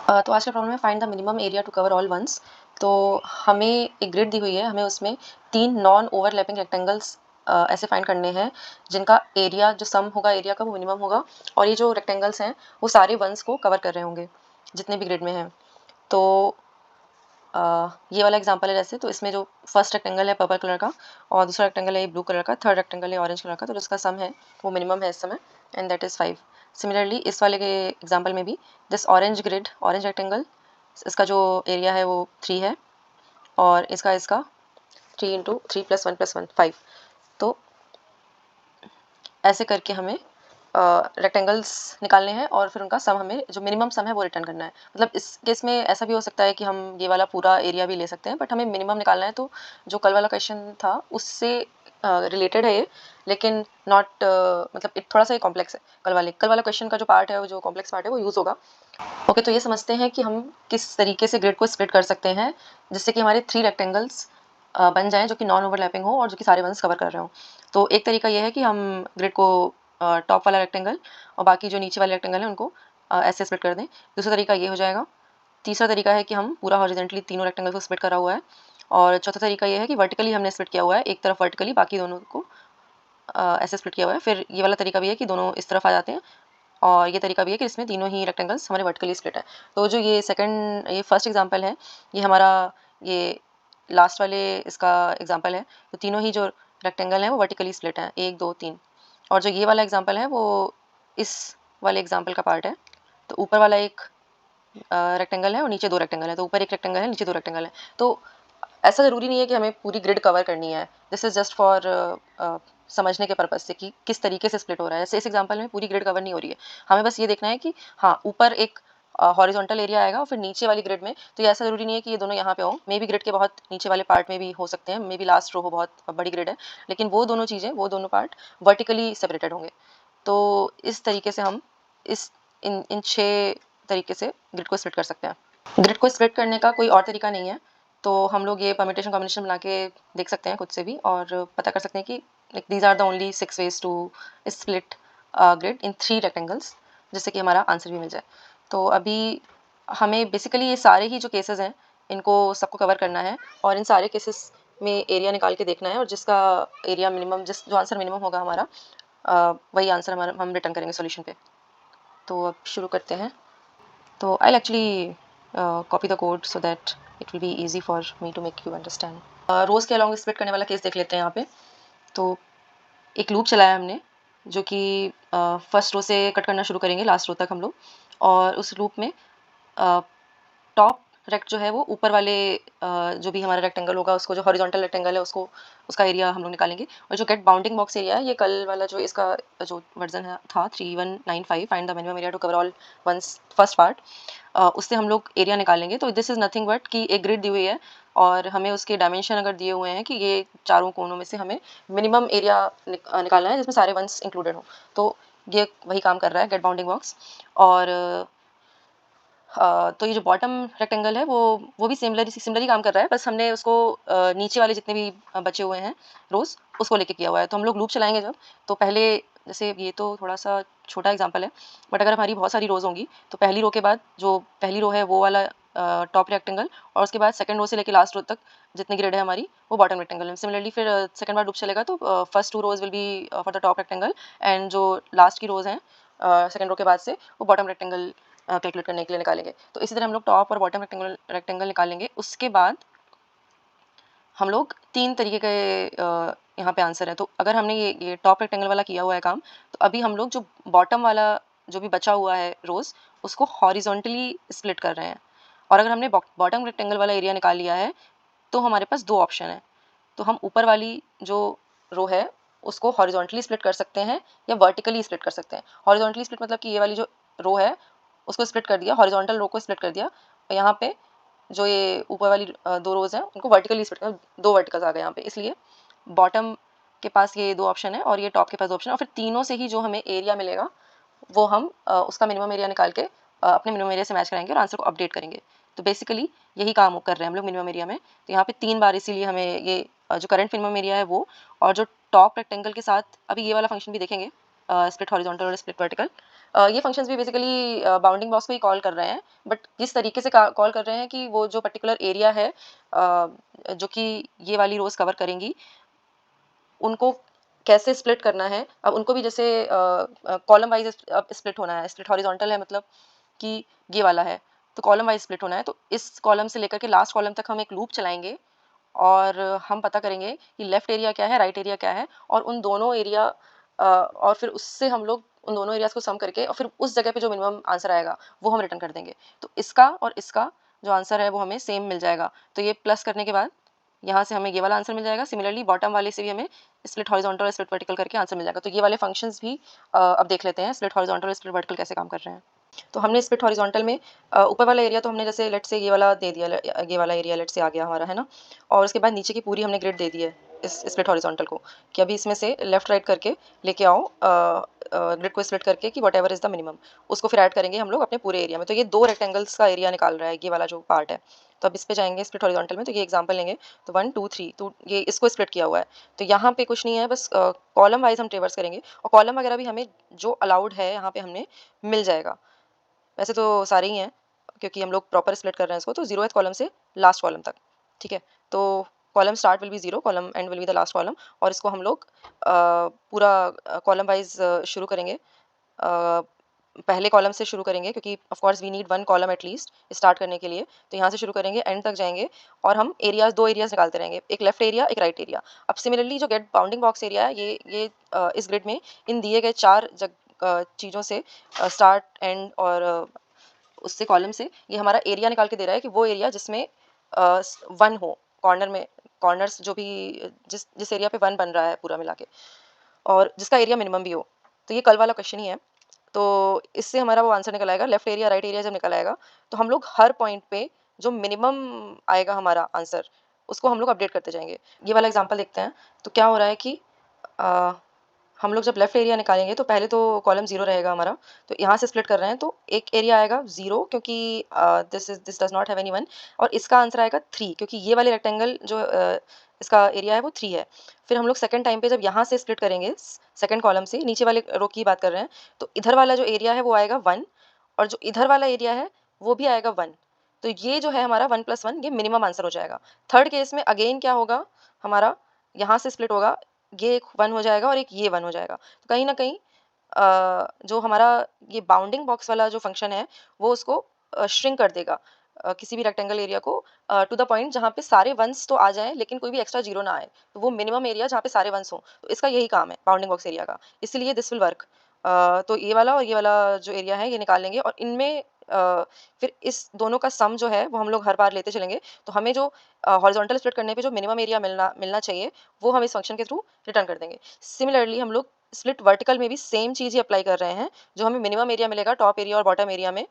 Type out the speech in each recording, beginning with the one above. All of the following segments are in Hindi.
तो आज का प्रॉब्लम है find the minimum area to cover all ones. तो हमें एक ग्रिड दी हुई है, हमें उसमें 3 नॉन ओवरलैपिंग रेक्टेंगल्स ऐसे फाइंड करने हैं जिनका एरिया जो सम होगा एरिया का वो मिनिमम होगा, और ये जो रेक्टेंगल्स हैं वो सारे वंस को कवर कर रहे होंगे जितने भी ग्रिड में हैं। तो ये वाला एग्जांपल है जैसे, तो इसमें जो फर्स्ट रेक्टेंगल है पर्पल कलर का और दूसरा रेक्टेंगल है ब्लू कलर का, थर्ड रेक्टेंगल है ऑरेंज कलर का, तो जिसका सम है वो मिनिमम है इस समय, एंड दैट इज़ 5। सिमिलरली इस वाले के एग्जांपल में भी this orange grid orange rectangle, इसका जो एरिया है वो 3 है और इसका इसका 3 इंटू 3 प्लस 1 प्लस 1 5। तो ऐसे करके हमें रेक्टेंगल्स निकालने हैं और फिर उनका सम, हमें जो मिनिमम सम है वो रिटर्न करना है। मतलब इस केस में ऐसा भी हो सकता है कि हम ये वाला पूरा एरिया भी ले सकते हैं, बट हमें मिनिमम निकालना है। तो जो कल वाला क्वेश्चन था उससे रिलेटेड है ये, लेकिन नॉट मतलब थोड़ा सा ये कॉम्प्लेक्स है। कल वाला क्वेश्चन का जो पार्ट है, वो जो कॉम्प्लेक्स पार्ट है वो यूज़ होगा। ओके, तो ये समझते हैं कि हम किस तरीके से ग्रिड को स्प्लिट कर सकते हैं जिससे कि हमारे 3 रेक्टेंगल्स बन जाएँ जो कि नॉन ओवरलैपिंग हो और जो कि सारे वंस कवर कर रहे हों। तो एक तरीका ये है कि हम ग्रिड को टॉप वाला रेक्टेंगल और बाकी जो नीचे वाले रेक्टेंगल हैं उनको ऐसे स्प्लिट कर दें। दूसरा तरीका ये हो जाएगा। तीसरा तरीका है कि हम पूरा हॉरिजॉन्टली तीनों रेक्टेंगल को स्प्लिट करा हुआ है, और चौथा तरीका ये है कि वर्टिकली हमने स्प्लिट किया हुआ है, एक तरफ वर्टिकली बाकी दोनों को ऐसे स्प्लिट किया हुआ है। फिर ये वाला तरीका भी है कि दोनों इस तरफ आ जाते हैं, और ये तरीका भी है कि इसमें तीनों ही रेक्टेंगल्स हमारे वर्टिकली स्प्लिट है। तो जो ये फर्स्ट एग्जांपल है, ये हमारा ये लास्ट वाले इसका एग्जांपल है। तो तीनों ही जो रेक्टेंगल हैं वो वर्टिकली स्प्लिट हैं, 1 2 3। और जो ये वाला एग्जांपल है वो इस वाले एग्जांपल का पार्ट है। तो ऊपर वाला एक रेक्टेंगल है और नीचे 2 रेक्टेंगल है, तो ऊपर एक रेक्टेंगल है नीचे 2 रेक्टेंगल है। तो ऐसा ज़रूरी नहीं है कि हमें पूरी ग्रिड कवर करनी है। दिस इज़ जस्ट फॉर समझने के पर्पज़ से कि किस तरीके से स्प्लिट हो रहा है। जैसे इस एग्जांपल में पूरी ग्रिड कवर नहीं हो रही है, हमें बस ये देखना है कि हाँ, ऊपर एक हॉरिजॉन्टल एरिया आएगा और फिर नीचे वाली ग्रिड में, तो ये ऐसा ज़रूरी नहीं है कि ये दोनों यहाँ पे हों। मे बी ग्रिड के बहुत नीचे वाले पार्ट में भी हो सकते हैं, मे बी लास्ट रो हो, बहुत बड़ी ग्रिड है, लेकिन वो दोनों चीज़ें, वो दोनों पार्ट वर्टिकली सेपरेटेड होंगे। तो इस तरीके से हम इस इन 6 तरीके से ग्रिड को स्प्लिट कर सकते हैं। ग्रिड को स्प्लिट करने का कोई और तरीका नहीं है, तो हम लोग ये परम्यूटेशन कॉम्बिनेशन बना के देख सकते हैं खुद से भी, और पता कर सकते हैं कि like these are the only 6 ways to split grid in 3 rectangles, जिससे कि हमारा आंसर भी मिल जाए। तो अभी हमें बेसिकली ये सारे ही जो केसेस हैं इनको सबको कवर करना है, और इन सारे केसेस में एरिया निकाल के देखना है, और जिसका एरिया मिनिमम, जो आंसर मिनिमम होगा हमारा, वही आंसर हमारा हम रिटर्न करेंगे सॉल्यूशन पे। तो अब शुरू करते हैं। तो I'll actually copy the code so that it will be easy for me to make you understand. रोज़ के अलॉन्ग स्प्लिट करने वाला केस देख लेते हैं यहाँ पे। तो एक लूप चलाया हमने, जो कि फर्स्ट रो से कट करना शुरू करेंगे लास्ट रो तक हम लोग, और उस लूप में टॉप रेक्ट जो है वो ऊपर वाले जो भी हमारा रेक्टेंगल होगा उसको, जो हॉरिजॉन्टल रेक्टेंगल है उसको, उसका एरिया हम लोग निकालेंगे। और जो गेट बाउंडिंग बॉक्स एरिया है, ये कल वाला जो इसका जो वर्जन है था 3195 find the minimum area to cover all ones, first part, उससे हम लोग एरिया निकालेंगे। तो दिस इज़ नथिंग बट कि एक ग्रिड दी हुई है और हमें उसके डायमेंशन अगर दिए हुए हैं कि ये चारों कोनों में से हमें मिनिमम एरिया निकालना है जिसमें सारे वंस इंक्लूडेड हों। तो ये वही काम कर रहा है गेट बाउंडिंग बॉक्स। और तो ये जो बॉटम रेक्टेंगल है वो भी सिमिलरली काम कर रहा है, बस हमने उसको नीचे वाले जितने भी बचे हुए हैं रोज़, उसको लेके किया हुआ है। तो हम लोग लूप चलाएंगे जब, तो पहले, जैसे ये तो थोड़ा सा छोटा एग्जांपल है, बट अगर हमारी बहुत सारी रोज़ होंगी तो पहली रो के बाद जो पहली रो है वो वाला टॉप रेक्टेंगल, और उसके बाद सेकंड रो से लेके लास्ट रो तक जितनी ग्रिड है हमारी वो बॉटम रेक्टेंगल है। सिमिलरली फिर सेकंड बार लूप चलेगा तो first 2 rows will be for the top rectangle, and जो लास्ट की रोज़ हैं सेकंड रो के बाद से, वो बॉटम रेक्टेंगल कैलकुलेट करने के लिए निकालेंगे। तो इसी तरह हम लोग टॉप और बॉटम रेक्टेंगल निकालेंगे। उसके बाद हम लोग 3 तरीके के यहाँ पे आंसर है। तो अगर हमने ये टॉप रेक्टेंगल वाला किया हुआ है काम, तो अभी हम लोग जो बॉटम वाला जो भी बचा हुआ है रोज़, उसको हॉरिजॉन्टली स्प्लिट कर रहे हैं। और अगर हमने बॉटम रेक्टेंगल वाला एरिया निकाल लिया है, तो हमारे पास 2 ऑप्शन हैं। तो हम ऊपर वाली जो रो है उसको हॉरिजॉन्टली स्प्लिट कर सकते हैं या वर्टिकली स्प्लिट कर सकते हैं। हॉरिजॉन्टली स्प्लिट मतलब कि ये वाली जो रो है उसको स्प्लिट कर दिया, हॉरिजॉन्टल रो को स्प्लिट कर दिया, और यहाँ पे जो ये ऊपर वाली 2 रोज़ हैं उनको वर्टिकली स्प्लिट कर, 2 वर्टिकल्स आ गए यहाँ पे। इसलिए बॉटम के पास ये 2 ऑप्शन है और ये टॉप के पास 2 ऑप्शन है, और फिर तीनों से ही जो हमें एरिया मिलेगा वो हम उसका मिनिमम एरिया निकाल के अपने मिनिमम एरिया से मैच कराएंगे और आंसर को अपडेट करेंगे। तो बेसिकली यही काम कर रहे हैं हम लोग मिनिमम एरिया में। तो यहाँ पे 3 बार, इसीलिए हमें ये जो करंट मिनिमम एरिया है वो, और जो टॉप रेक्टेंगल के साथ अभी ये वाला फंक्शन भी देखेंगे, स्प्लिट हॉरिजॉन्टल और स्प्लिट वर्टिकल, ये फंक्शंस भी बेसिकली बाउंडिंग बॉक्स को ही कॉल कर रहे हैं, बट किस तरीके से कॉल कर रहे हैं कि वो जो पर्टिकुलर एरिया है जो कि ये वाली रोज कवर करेंगी, उनको कैसे स्प्लिट करना है। अब उनको भी जैसे कॉलम वाइज अब स्प्लिट होना है। स्प्लिट हॉरिजॉन्टल है मतलब कि ये वाला है, तो कॉलम वाइज स्प्लिट होना है। तो इस कॉलम से लेकर के लास्ट कॉलम तक हम एक लूप चलाएंगे और हम पता करेंगे कि लेफ्ट एरिया क्या है, राइट एरिया क्या है, और उन दोनों एरिया और फिर उससे हम लोग उन दोनों एरियाज को सम करके और फिर उस जगह पे जो मिनिमम आंसर आएगा वो हम रिटर्न कर देंगे। तो इसका और इसका जो आंसर है वो हमें सेम मिल जाएगा। तो ये प्लस करने के बाद यहाँ से हमें ये वाला आंसर मिल जाएगा। सिमिलरली बॉटम वाले से भी हमें स्प्लिट हॉरिजॉन्टल और स्प्लिट वर्टिकल करके आंसर मिल जाएगा। तो ये वाले फंक्शंस भी अब देख लेते हैं स्प्लिट हॉरिजॉन्टल और स्प्लिट वर्टिकल कैसे काम कर रहे हैं। तो हमने स्प्लिट हॉरिजॉन्टल में ऊपर वाला एरिया तो हमने जैसे लेट से ये वाला दे दिया, ये वाला एरिया लेट से आ गया हमारा, है ना। और उसके बाद नीचे की पूरी हमने ग्रिड दे दी है इस स्प्लिट हॉरिजॉन्टल को कि अभी इसमें से लेफ्ट राइट करके लेके आओ ग्रिड को स्प्लिट करके कि व्हाटएवर इज द मिनिमम, उसको फिर ऐड करेंगे हम लोग अपने पूरे एरिया में। तो ये 2 रेक्टेंगल्स का एरिया निकाल रहा है ये वाला जो पार्ट है। तो अब इस पे जाएंगे स्प्लिट हॉरिजॉन्टल में, तो ये एग्जांपल लेंगे। तो 1 2 3 तो ये इसको स्प्लिट किया हुआ है। तो यहाँ पे कुछ नहीं है, बस कॉलम वाइज हम ट्रेवर्स करेंगे और कॉलम वगैरह भी हमें जो अलाउड है यहाँ पे हमने मिल जाएगा। वैसे तो सारे ही हैं क्योंकि हम लोग प्रॉपर स्प्लिट कर रहे हैं इसको। तो 0th कॉलम से लास्ट कॉलम तक, ठीक है। तो column start will be 0, column and will be the last column. और इसको हम लोग पूरा कॉलम वाइज शुरू करेंगे। पहले कॉलम से शुरू करेंगे क्योंकि of course we need 1 column at least start करने के लिए। तो यहाँ से शुरू करेंगे, एंड तक जाएंगे और हम एरियाज 2 एरियाज निकालते रहेंगे, एक लेफ्ट एरिया एक राइट एरिया। अब सिमिलरली जो गेट बाउंडिंग बॉक्स एरिया है ये इस ग्रिड में इन दिए गए 4 चीज़ों से स्टार्ट एंड और उससे कॉलम से ये हमारा एरिया निकाल के दे रहा है कि वो एरिया जिसमें 1 हो कॉर्नर में, कॉर्नर्स जो भी जिस जिस एरिया पे 1 बन रहा है पूरा मिला के, और जिसका एरिया मिनिमम भी हो। तो ये कल वाला क्वेश्चन ही है। तो इससे हमारा वो आंसर निकल आएगा। लेफ्ट एरिया राइट एरिया जब निकल आएगा तो हम लोग हर पॉइंट पे जो मिनिमम आएगा हमारा आंसर उसको हम लोग अपडेट करते जाएंगे। ये वाला एग्जांपल देखते हैं। तो क्या हो रहा है कि अ, हम लोग जब लेफ्ट एरिया निकालेंगे तो पहले तो कॉलम 0 रहेगा हमारा। तो यहाँ से स्प्लिट कर रहे हैं तो एक एरिया आएगा 0 क्योंकि this does not have any one, और इसका आंसर आएगा 3 क्योंकि ये वाले रेक्टेंगल जो इसका एरिया है वो 3 है। फिर हम लोग सेकंड टाइम पे जब यहाँ से स्प्लिट करेंगे सेकंड कॉलम से, नीचे वाले रो की बात कर रहे हैं, तो इधर वाला जो एरिया है वो आएगा 1 और जो इधर वाला एरिया है वो भी आएगा 1। तो ये जो है हमारा 1 + 1 ये मिनिमम आंसर हो जाएगा। थर्ड केस में अगेन क्या होगा, हमारा यहाँ से स्प्लिट होगा, ये एक 1 हो जाएगा और एक ये 1 हो जाएगा। तो कहीं न कहीं जो हमारा ये बाउंडिंग बॉक्स वाला जो फंक्शन है वो उसको श्रिंक कर देगा किसी भी रेक्टेंगल एरिया को टू द पॉइंट जहाँ पे सारे वंस तो आ जाएँ लेकिन कोई भी एक्स्ट्रा जीरो ना आए। तो वो मिनिमम एरिया जहाँ पे सारे वंस हों। तो इसका यही काम है बाउंडिंग बॉक्स एरिया का। इसीलिए दिस विल वर्क। तो ये वाला और ये वाला जो एरिया है ये निकाल लेंगे और इनमें फिर इस दोनों का सम जो है वो हम लोग हर बार लेते चलेंगे। तो हमें जो हॉरिजॉन्टल स्प्लिट करने पे जो मिनिमम एरिया मिलना मिलना चाहिए वो हम इस फंक्शन के थ्रू रिटर्न कर देंगे। सिमिलरली हम लोग स्प्लिट वर्टिकल में भी सेम चीज़ ही अप्लाई कर रहे हैं। जो हमें मिनिमम एरिया मिलेगा टॉप एरिया और बॉटम एरिया में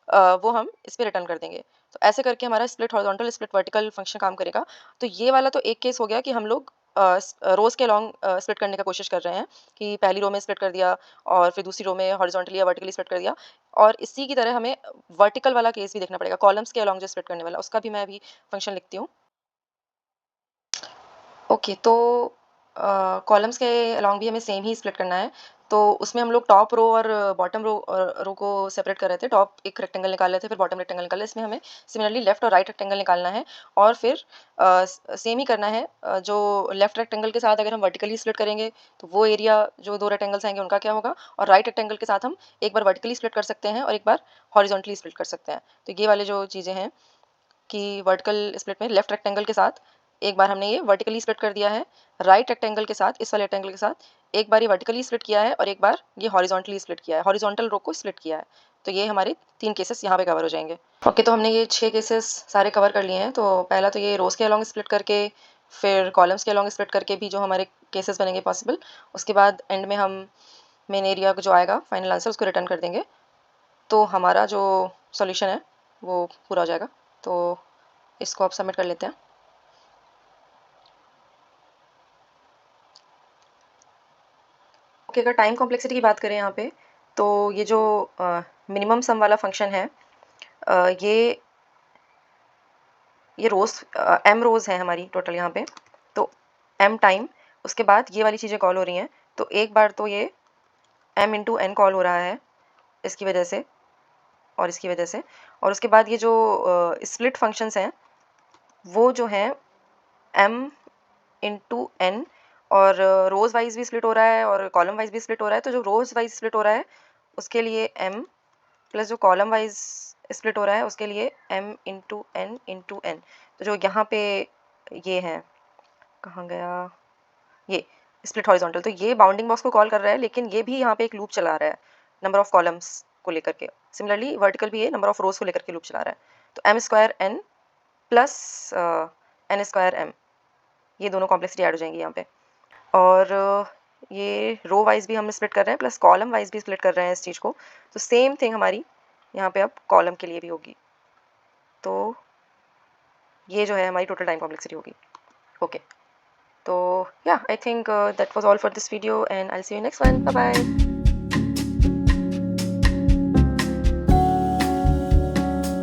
वो हम इस पे रिटर्न कर देंगे। तो ऐसे करके हमारा split horizontal split vertical function काम करेगा। तो ये वाला तो एक केस हो गया कि हम लोग रोज़ के अलॉन्ग स्प्लिट करने का कोशिश कर रहे हैं कि पहली रो में स्प्लिट कर दिया और फिर दूसरी रो में हॉरिजॉन्टली या वर्टिकली स्प्लिट कर दिया। और इसी की तरह हमें वर्टिकल वाला केस भी देखना पड़ेगा, कॉलम्स के अलॉन्ग जो स्प्लिट करने वाला, उसका भी मैं अभी फंक्शन लिखती हूँ। ओके, तो कॉलम्स के अलॉन्ग भी हमें सेम ही स्प्लिट करना है। तो उसमें हम लोग टॉप रो और बॉटम रो को सेपरेट कर रहे थे। टॉप एक रेक्टेंगल निकाल रहे थे, फिर बॉटम रेक्टेंगल निकाल रहे, इसमें हमें सिमिलरली लेफ्ट और राइट रेक्टेंगल निकालना है। और फिर सेम ही करना है। जो लेफ्ट रेक्टेंगल के साथ अगर हम वर्टिकली स्प्लिट करेंगे तो वो एरिया जो 2 रेक्टेंगल्स आएंगे उनका क्या होगा, और राइट रेक्टेंगल के साथ हम एक बार वर्टिकली स्प्लिट कर सकते हैं और एक बार हॉरिजॉन्टली स्प्लिट कर सकते हैं। तो ये वाले जो चीज़ें हैं कि वर्टिकल स्प्लिट में लेफ्ट रेक्टेंगल के साथ एक बार हमने ये वर्टिकली स्प्लिट कर दिया है, राइट रेक्टेंगल के साथ इस वाले रेक्टेंगल के साथ एक बार ये वर्टिकली स्प्लिट किया है और एक बार ये हॉरिजॉन्टली स्प्लिट किया है, हॉरिजॉन्टल रो को स्प्लिट किया है। तो ये हमारे 3 केसेस यहाँ पे कवर हो जाएंगे। ओके, तो हमने ये 6 केसेस सारे कवर कर लिए हैं। तो पहला तो ये रोज़ के अलॉन्ग स्प्लिट करके, फिर कॉलम्स के अलॉन्ग स्प्लिट करके भी जो हमारे केसेस बनेंगे पॉसिबल। उसके बाद एंड में हम मेन एरिया को जो आएगा फाइनल आंसर उसको रिटर्न कर देंगे। तो हमारा जो सॉल्यूशन है वो पूरा हो जाएगा। तो इसको आप सबमिट कर लेते हैं। ओके, अगर टाइम कॉम्प्लेक्सिटी की बात करें यहाँ पे, तो ये जो मिनिमम सम वाला फंक्शन है, ये रोज़ एम रोज़ है हमारी टोटल यहाँ पे। तो एम टाइम उसके बाद ये वाली चीज़ें कॉल हो रही हैं। तो एक बार तो ये एम इंटू एन कॉल हो रहा है इसकी वजह से और इसकी वजह से। और उसके बाद ये जो स्प्लिट फंक्शंस हैं वो जो हैं m इंटू n, और रोज वाइज भी स्प्लिट हो रहा है और कॉलम वाइज भी स्प्लिट हो रहा है। तो जो रोज वाइज स्प्लिट हो रहा है उसके लिए m, प्लस जो कॉलम वाइज स्प्लिट हो रहा है उसके लिए m इंटू n। तो जो यहाँ पे ये है, कहाँ गया ये स्प्लिट हॉरिजॉन्टल, तो ये बाउंडिंग बॉक्स को कॉल कर रहा है, लेकिन ये भी यहाँ पे एक लूप चला रहा है नंबर ऑफ कॉलम्स को लेकर के। सिमिलरली वर्टिकल भी ये नंबर ऑफ रोज को लेकर के लूप चला रहा है। तो m square n plus n square m, ये दोनों कॉम्प्लेक्सिटी ऐड हो जाएंगी यहाँ पे। और ये रो वाइज भी हम स्प्लिट कर रहे हैं प्लस कॉलम वाइज भी स्प्लिट कर रहे हैं इस चीज़ को। तो सेम थिंग हमारी यहाँ पे अब कॉलम के लिए भी होगी। तो ये जो है हमारी टोटल टाइम कॉम्प्लेक्सिटी होगी। ओके, तो yeah, I think that was all for this video, and I'll see you next one. Bye bye.